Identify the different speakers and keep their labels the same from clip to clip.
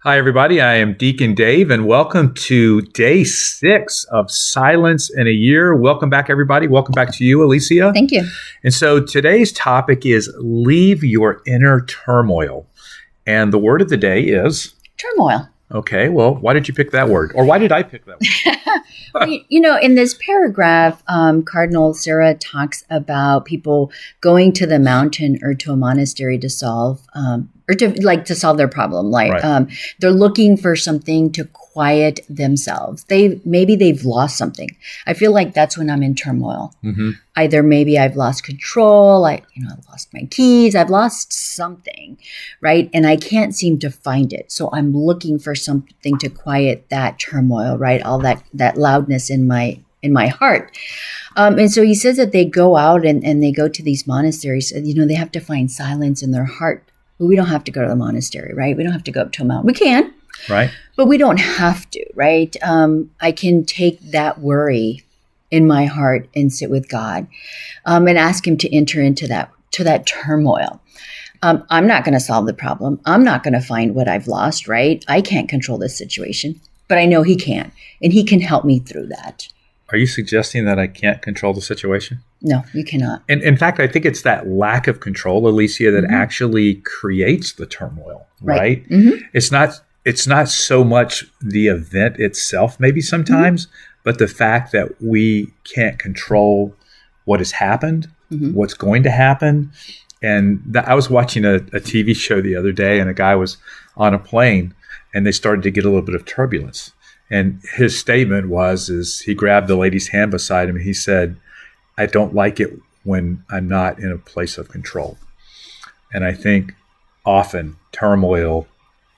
Speaker 1: Hi, everybody. I am Deacon Dave, and welcome to day 6 of Silence in a Year. Welcome back, everybody. Welcome back to you, Alicia.
Speaker 2: Thank you.
Speaker 1: And so today's topic is leave your inner turmoil. And the word of the day is?
Speaker 2: Turmoil.
Speaker 1: Okay, well, why did you pick that word? Or why did I pick that word?
Speaker 2: In this paragraph, Cardinal Sarah talks about people going to the mountain or to a monastery to solve to solve their problem.
Speaker 1: Right.
Speaker 2: They're looking for something to quiet themselves. Maybe they've lost something. I feel like that's when I'm in turmoil.
Speaker 1: Mm-hmm.
Speaker 2: Either maybe I've lost control. I've lost my keys. I've lost something, right? And I can't seem to find it. So I'm looking for something to quiet that turmoil, right? All that loudness in my heart. And so he says that they go out and they go to these monasteries. They have to find silence in their heart. But we don't have to go to the monastery, right? We don't have to go up to a mountain. We can,
Speaker 1: right? But
Speaker 2: we don't have to, right? I can take that worry in my heart and sit with God and ask him to enter into that turmoil. I'm not going to solve the problem. I'm not going to find what I've lost, right? I can't control this situation, but I know he can, and he can help me through that.
Speaker 1: Are you suggesting that I can't control the situation?
Speaker 2: No, you cannot.
Speaker 1: And in fact, I think it's that lack of control, Alicia, that actually creates the turmoil, right?
Speaker 2: Mm-hmm.
Speaker 1: It's not so much the event itself, maybe sometimes, but the fact that we can't control what has happened, what's going to happen. And I was watching a TV show the other day, and a guy was on a plane, and they started to get a little bit of turbulence. And his statement is he grabbed the lady's hand beside him and he said, "I don't like it when I'm not in a place of control." And I think often turmoil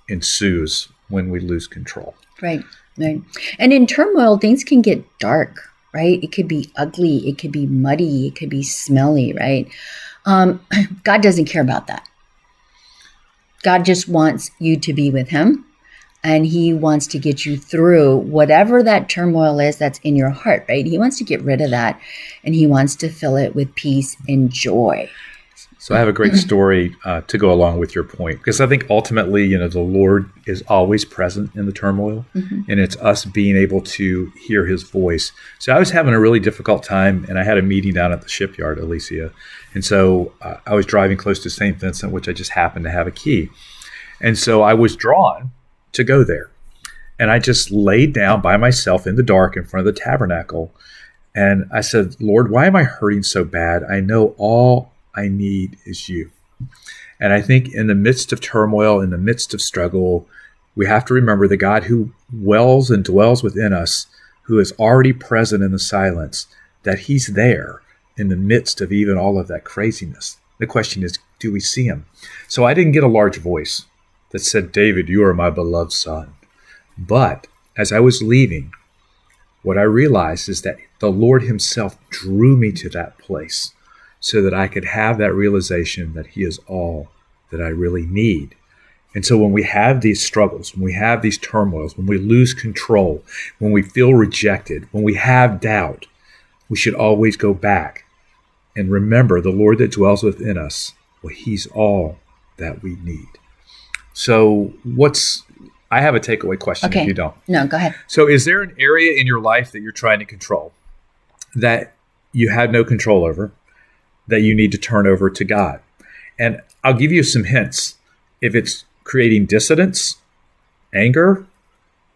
Speaker 1: ensues when we lose control.
Speaker 2: Right. And in turmoil, things can get dark, right? It could be ugly. It could be muddy. It could be smelly, right? God doesn't care about that. God just wants you to be with him. And he wants to get you through whatever that turmoil is that's in your heart, right? He wants to get rid of that, and he wants to fill it with peace and joy.
Speaker 1: So I have a great story to go along with your point, because I think ultimately, the Lord is always present in the turmoil, and it's us being able to hear his voice. So I was having a really difficult time, and I had a meeting down at the shipyard, Alicia. And so I was driving close to St. Vincent, which I just happened to have a key. And so I was drawn to go there. And I just laid down by myself in the dark in front of the tabernacle. And I said, "Lord, why am I hurting so bad? I know all I need is you." And I think in the midst of turmoil, in the midst of struggle, we have to remember the God who wells and dwells within us, who is already present in the silence, that he's there in the midst of even all of that craziness. The question is, do we see him? So I didn't get a large voice that said, "David, you are my beloved son." But as I was leaving, what I realized is that the Lord himself drew me to that place so that I could have that realization that he is all that I really need. And so when we have these struggles, when we have these turmoils, when we lose control, when we feel rejected, when we have doubt, we should always go back and remember the Lord that dwells within us. Well, he's all that we need. So I have a takeaway question if you don't.
Speaker 2: No, go ahead.
Speaker 1: So is there an area in your life that you're trying to control that you have no control over, that you need to turn over to God? And I'll give you some hints. If it's creating dissidence, anger,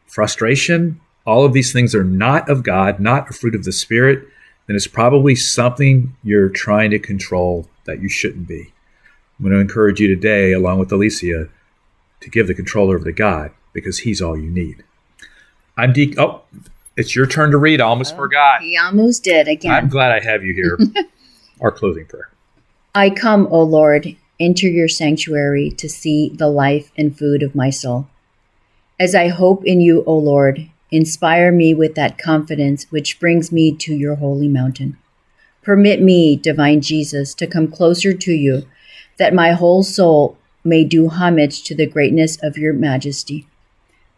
Speaker 1: frustration, all of these things are not of God, not a fruit of the Spirit, then it's probably something you're trying to control that you shouldn't be. I'm going to encourage you today, along with Alicia, to give the control over to God, because he's all you need. It's your turn to read. I almost forgot.
Speaker 2: He almost did again.
Speaker 1: I'm glad I have you here. Our closing prayer.
Speaker 2: I come, O Lord, into your sanctuary to see the life and food of my soul. As I hope in you, O Lord, inspire me with that confidence which brings me to your holy mountain. Permit me, divine Jesus, to come closer to you, that my whole soul may do homage to the greatness of your majesty,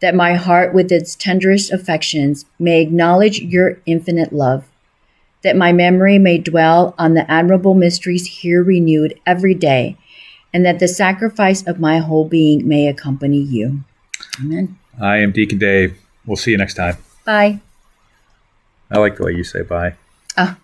Speaker 2: that my heart with its tenderest affections may acknowledge your infinite love, that my memory may dwell on the admirable mysteries here renewed every day, and that the sacrifice of my whole being may accompany you. Amen.
Speaker 1: I am Deacon Dave. We'll see you next time.
Speaker 2: Bye.
Speaker 1: I like the way you say bye.
Speaker 2: Oh.